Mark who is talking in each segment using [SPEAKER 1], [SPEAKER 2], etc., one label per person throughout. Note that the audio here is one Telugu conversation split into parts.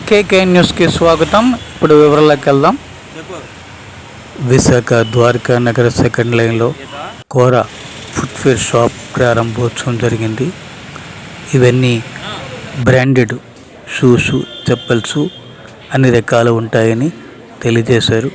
[SPEAKER 1] కేకే న్యూస్కి స్వాగతం. ఇప్పుడు వివరాల్లోకి వెళ్దాం. విశాఖ ద్వారకా నగర సెకండ్ లైన్లో కోరా ఫుట్వేర్ షాప్ ప్రారంభోత్సవం జరిగింది. ఇవన్నీ బ్రాండెడ్ షూస్, చెప్పల్స్ అన్ని రకాలు ఉంటాయని తెలియజేశారు.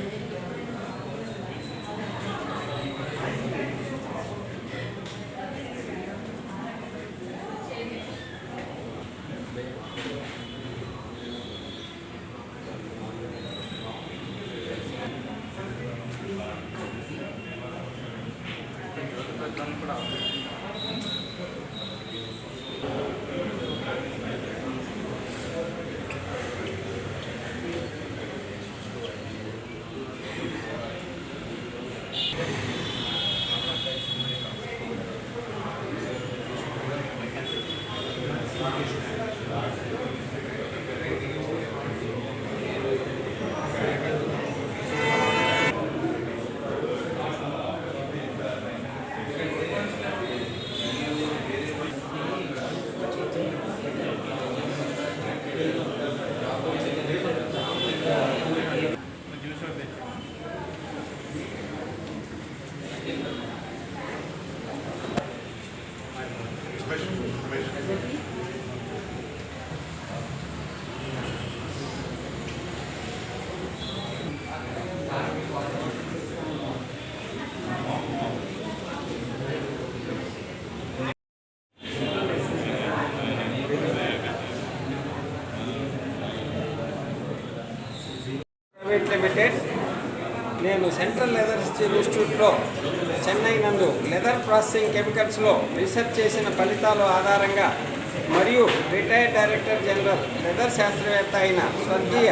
[SPEAKER 2] ప్రైవేట్ లిమిటెడ్ నేను సెంట్రల్ లెదర్ ఇన్స్టిట్యూట్లో చెన్నై నందు లెదర్ ప్రాసెసింగ్ కెమికల్స్లో రీసెర్చ్ చేసిన ఫలితాల ఆధారంగా మరియు రిటైర్డ్ డైరెక్టర్ జనరల్ లెదర్ శాస్త్రవేత్త అయిన స్వర్గీయ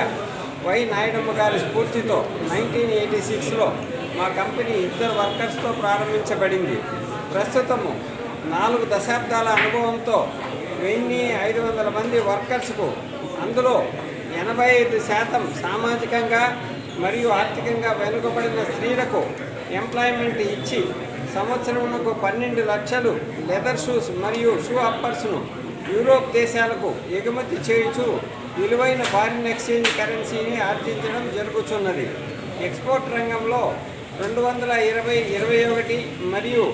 [SPEAKER 2] వై నాయుడమ్మ గారి స్ఫూర్తితో 1986లో మా కంపెనీ 2 వర్కర్స్తో ప్రారంభించబడింది. ప్రస్తుతము 4 దశాబ్దాల అనుభవంతో 1500 మంది వర్కర్స్కు, అందులో 85% సామాజికంగా మరియు ఆర్థికంగా వెనుకబడిన స్త్రీలకు ఎంప్లాయ్మెంట్ ఇచ్చి సంవత్సరమునకు 12 లక్షలు లెదర్ షూస్ మరియు షూ అప్పర్స్ను యూరోప్ దేశాలకు ఎగుమతి చేయుచు విలువైన ఫారిన్ ఎక్స్చేంజ్ కరెన్సీని ఆర్జించడం జరుగుతున్నది. ఎక్స్పోర్ట్ రంగంలో 2020-21 మరియు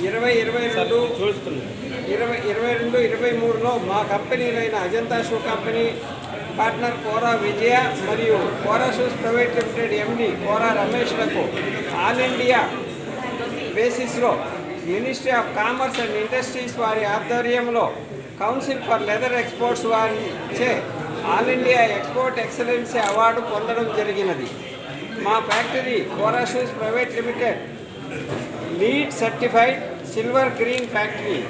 [SPEAKER 2] 2022-23లో మా కంపెనీలైన Ajanta shoe company partner Kora Vijaya మరియు Kora shoes private limited MD Kora రమేష్లకు ఆల్ ఇండియా బేసిస్లో ministry of commerce and industries వారి ఆధ్వర్యంలో కౌన్సిల్ ఫర్ లెదర్ ఎక్స్పోర్ట్స్ వారిచే all India export excellency award పొందడం జరిగినది. మా factory Kora shoes private limited lead certified silver green factory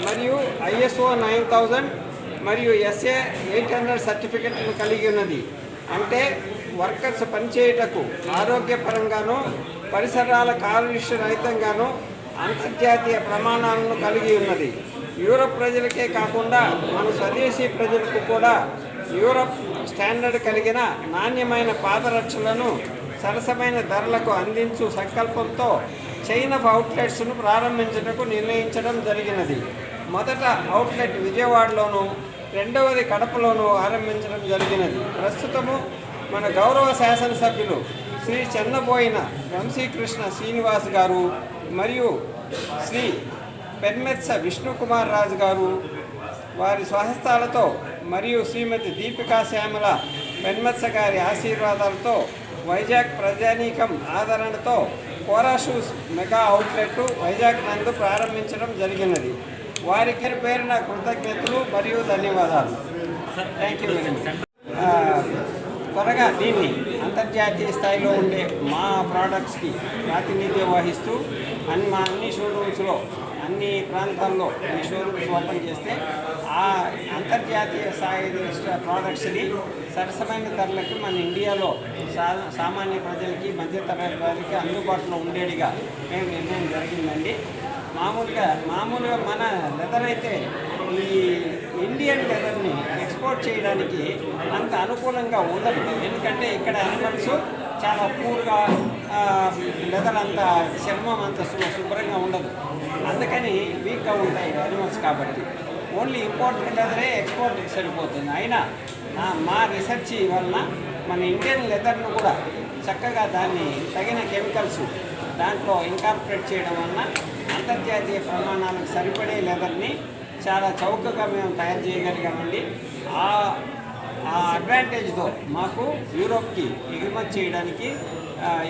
[SPEAKER 2] మరియు ISO 9000 మరియు SA 800 సర్టిఫికెట్లను కలిగి ఉన్నది. అంటే వర్కర్స్ పనిచేయుటకు ఆరోగ్యపరంగాను పరిసరాల కాలుష్య రహితంగాను అంతర్జాతీయ ప్రమాణాలను కలిగి ఉన్నది. యూరప్ ప్రజలకే కాకుండా మన స్వదేశీ ప్రజలకు కూడా యూరప్ స్టాండర్డ్ కలిగిన నాణ్యమైన పాదరక్షలను సరసమైన ధరలకు అందించు సంకల్పంతో చైన్ ఆఫ్ అవుట్లెట్స్ను ప్రారంభించటకు నిర్ణయించడం జరిగినది. మొదట అవుట్లెట్ విజయవాడలోను, రెండవది కడపలోను ఆరంభించడం జరిగినది. ప్రస్తుతము మన గౌరవ శాసనసభ్యులు శ్రీ చెన్నబోయిన వంశీకృష్ణ శ్రీనివాస్ గారు మరియు శ్రీ పెన్మెత్స విష్ణుకుమార్ రాజు గారు వారి స్వహస్తాలతో మరియు శ్రీమతి దీపికా శ్యామల పెన్మెత్స గారి ఆశీర్వాదాలతో వైజాగ్ ప్రజానీకం ఆదరణతో కోరా షూస్ మెగా అవుట్లెట్ వైజాగ్ నందు ప్రారంభించడం జరిగినది. వారికి పేరున కృతజ్ఞతలు మరియు ధన్యవాదాలు. Thank you very much. త్వరగా దీన్ని అంతర్జాతీయ స్థాయిలో ఉండే మా ప్రోడక్ట్స్కి ప్రాతినిధ్యం వహిస్తూ మా అన్ని షోరూమ్స్లో అన్ని ప్రాంతాల్లో ఈ షోరూమ్స్ ఓపెన్ చేస్తే ఆ అంతర్జాతీయ స్థాయి ప్రోడక్ట్స్ని సరసమైన ధరలకి మన ఇండియాలో సామాన్య ప్రజలకి, మధ్యతరగతి వారికి అందుబాటులో ఉండేదిగా మేము నిర్ణయం జరిగిందండి. మామూలుగా మన లెదర్ అయితే ఈ ఇండియన్ లెదర్ని ఎక్స్పోర్ట్ చేయడానికి అంత అనుకూలంగా ఉండదు. ఎందుకంటే ఇక్కడ యానిమల్స్ చాలా పూర్గా లెదర్ అంత చర్మం అంత శుభ్రంగా ఉండదు, అందుకని వీక్గా ఉంటాయి యానిమల్స్. కాబట్టి ఓన్లీ ఇంపోర్ట్ లెదరే ఎక్స్పోర్ట్కి సరిపోతుంది. అయినా మా రీసెర్చ్ వలన మన ఇండియన్ లెదర్ను కూడా చక్కగా దాన్ని తగిన కెమికల్స్ దాంట్లో ఇన్కార్పొరేట్ చేయడం వలన అంతర్జాతీయ ప్రమాణాలకు సరిపడే లెదర్ని చాలా చౌకగా మేము తయారు చేయగలిగామండి. ఆ అడ్వాంటేజ్తో మాకు యూరోప్కి ఎగుమతి చేయడానికి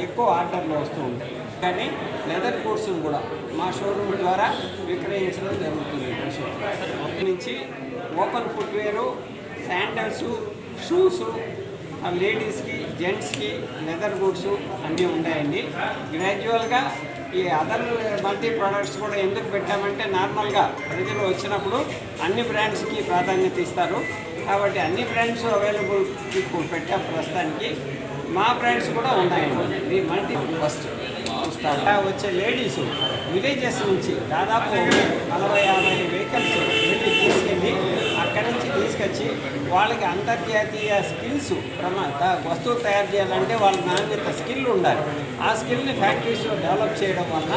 [SPEAKER 2] ఎక్కువ ఆర్డర్లు వస్తూ ఉంటాయి. కానీ లెదర్ కోర్సును కూడా మా షోరూమ్ ద్వారా విక్రయించడం జరుగుతుంది. అప్పటి నుంచి ఓపెన్ ఫుట్వేరు, శాండల్స్, షూసు, లేడీస్కి, జెంట్స్కి లెదర్ గూడ్స్ అన్నీ ఉంటాయండి. గ్రాడ్యువల్గా ఈ అదర్ మల్టీ ప్రోడక్ట్స్ కూడా ఎందుకు పెట్టామంటే నార్మల్గా ప్రజలు వచ్చినప్పుడు అన్ని బ్రాండ్స్కి ప్రాధాన్యత ఇస్తారు కాబట్టి అన్ని బ్రాండ్స్ అవైలబుల్ ఇప్పుడు పెట్టాం. ప్రస్తుతానికి మా బ్రాండ్స్ కూడా ఉన్నాయండి. ఇది మల్టీ ఫస్ట్ వచ్చే లేడీస్ విలేజెస్ నుంచి దాదాపు 40-50 వెహికల్స్ వెళ్ళి తీసుకెళ్ళి అక్కడి నుంచి తీసుకొచ్చి వాళ్ళకి అంతర్జాతీయ స్కిల్స్ వస్తువు తయారు చేయాలంటే వాళ్ళ నాణ్యత స్కిల్ ఉండాలి. ఆ స్కిల్ని ఫ్యాక్టరీస్లో డెవలప్ చేయడం వల్ల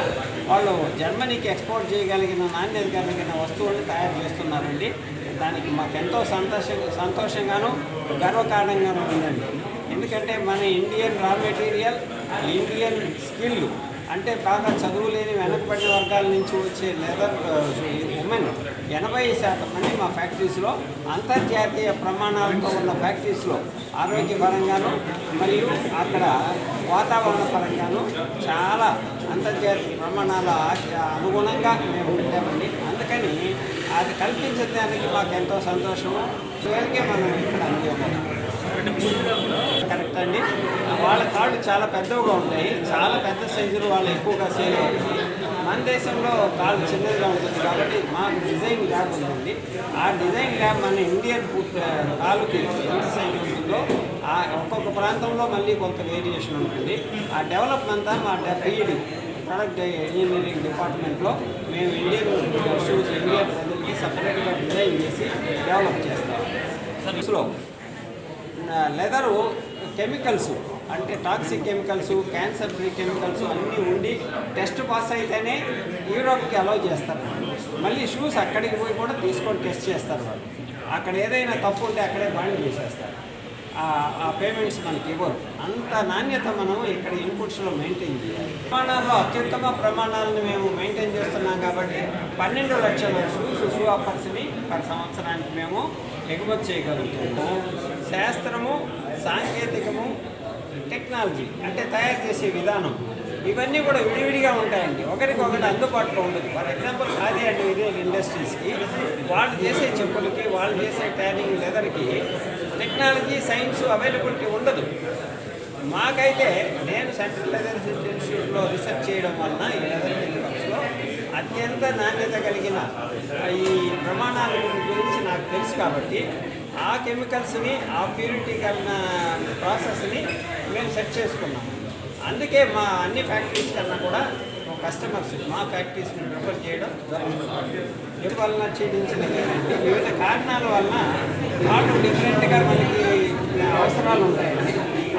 [SPEAKER 2] వాళ్ళు జర్మనీకి ఎక్స్పోర్ట్ చేయగలిగిన నాణ్యత కలిగిన వస్తువులను తయారు చేస్తున్నారండి. దానికి మాకు ఎంతో సంతోషంగాను గర్వకారణంగాను ఉందండి. ఎందుకంటే మన Indian raw material, Indian skill అంటే బాగా చదువు లేని వెనకబడిన వర్గాల నుంచి వచ్చే లెదర్ ఉమెన్ 80% మంది మా ఫ్యాక్టరీస్లో అంతర్జాతీయ ప్రమాణాలతో ఉన్న ఫ్యాక్టరీస్లో ఆరోగ్యపరంగాను మరియు అక్కడ వాతావరణ పరంగాను చాలా అంతర్జాతీయ ప్రమాణాల అనుగుణంగా మేము ఉంటామండి. అందుకని అది కల్పించడానికి మాకు ఎంతో సంతోషము. అందుకే మనం ఇక్కడ అందివ్వగలం. కరెక్ట్ అండి. వాళ్ళ కాళ్ళు చాలా పెద్దవిగా ఉంటాయి, చాలా పెద్ద సైజులు వాళ్ళు ఎక్కువగా సేల్ అవుతాయి. మన దేశంలో కాళ్ళు చిన్నదిగా ఉంటుంది కాబట్టి మాకు డిజైన్ ల్యాబ్ ఉందండి. ఆ డిజైన్ ల్యాబ్ మన ఇండియన్ కాలుకి ఎంత సైజు ఉంటుందో ఒక్కొక్క ప్రాంతంలో మళ్ళీ కొంత వేరియేషన్ ఉంటుంది. ఆ డెవలప్మెంట్ అంతా మా PED ప్రొడక్ట్ ఇంజనీరింగ్ డిపార్ట్మెంట్లో మేము ఇండియన్ షూస్ ఇండియన్ ప్రజలకి సపరేట్గా డిజైన్ చేసి డెవలప్ చేస్తాం. సర్వీస్లో లెదరు కెమికల్స్ అంటే toxic chemicals, cancer free chemicals అన్నీ ఉండి టెస్ట్ పాస్ అయితేనే యూరోప్కి అలౌ చేస్తారు. మళ్ళీ షూస్ అక్కడికి పోయి కూడా తీసుకొని టెస్ట్ చేస్తారు. వాళ్ళు అక్కడ ఏదైనా తప్పు ఉంటే అక్కడే బాండ్ చేసేస్తారు. ఆ పేమెంట్స్ మనకి ఇవ్వరు. అంత నాణ్యత మనం ఇక్కడ ఇన్పుట్స్లో మెయింటైన్ చేయాలి. ప్రమాణాల్లో అత్యుత్తమ ప్రమాణాలను మేము మెయింటైన్ చేస్తున్నాం కాబట్టి 12 లక్షల షూ ఆఫర్స్ని సంవత్సరానికి మేము ఎగుమతి చేయగలుగుతున్నాము. శాస్త్రము, సాంకేతికము, టెక్నాలజీ అంటే తయారు చేసే విధానం ఇవన్నీ కూడా విడివిడిగా ఉంటాయండి. ఒకరికొకటి అందుబాటులో ఉండదు. ఫర్ ఎగ్జాంపుల్ ఖాదీ అండ్ విదేల్ ఇండస్ట్రీస్కి వాళ్ళు చేసే చెప్పులకి, వాళ్ళు చేసే ట్యానింగ్ లెదర్కి టెక్నాలజీ, సైన్స్ అవైలబిలిటీ ఉండదు. మాకైతే నేను సెంట్రల్ లెదర్ ఇన్స్టిట్యూట్లో రీసెర్చ్ చేయడం వలన ఈ లెదర్ కెమికల్స్లో అత్యంత నాణ్యత కలిగిన ఈ ప్రమాణాల గురించి నాకు తెలుసు కాబట్టి ఆ కెమికల్స్ని, ఆ ప్యూరిటీ కలిగిన ప్రాసెస్ని మేము సెట్ చేసుకున్నాము. అందుకే మా అన్ని ఫ్యాక్టరీస్ కన్నా కూడా కస్టమర్స్ మా ఫ్యాక్టరీస్ని ప్రిఫర్ చేయడం జరుగుతుంది. ఎందువలన ఛేదించిన వివిధ కారణాల వలన వాళ్ళు డిఫరెంట్గా మనకి అవసరాలు ఉంటాయండి.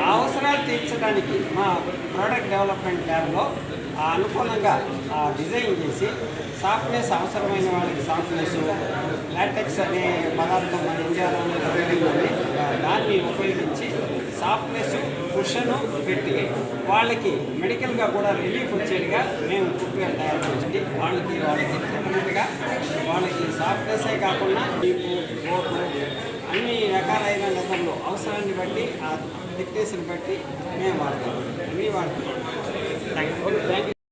[SPEAKER 2] ఆ అవసరాలు తీర్చడానికి మా ప్రోడక్ట్ డెవలప్మెంట్ ల్యాబ్లో అనుకూలంగా డిజైన్ చేసి సాఫ్ట్నెస్ అవసరమైన వాళ్ళకి సాఫ్ట్నెస్, లాటెక్స్ అనే పదార్థం మన ఇండియాలోనే దొరికిందని దాన్ని ఉపయోగించి సాఫ్ట్నెస్ కుషను పెట్టి వాళ్ళకి మెడికల్గా కూడా రిలీఫ్ వచ్చేట్టుగా మేము ఫుట్వేర్ తయారు చేసి వాళ్ళకి డెఫినెట్గా వాళ్ళకి సాఫ్ట్నెస్సే కాకుండా డీపు, కోటు అన్ని రకాలైన లెదర్లు అవసరాన్ని బట్టి ఆ థిక్నెస్ని బట్టి మేము వాడతాం. అన్నీ వాడతాం. Thank you.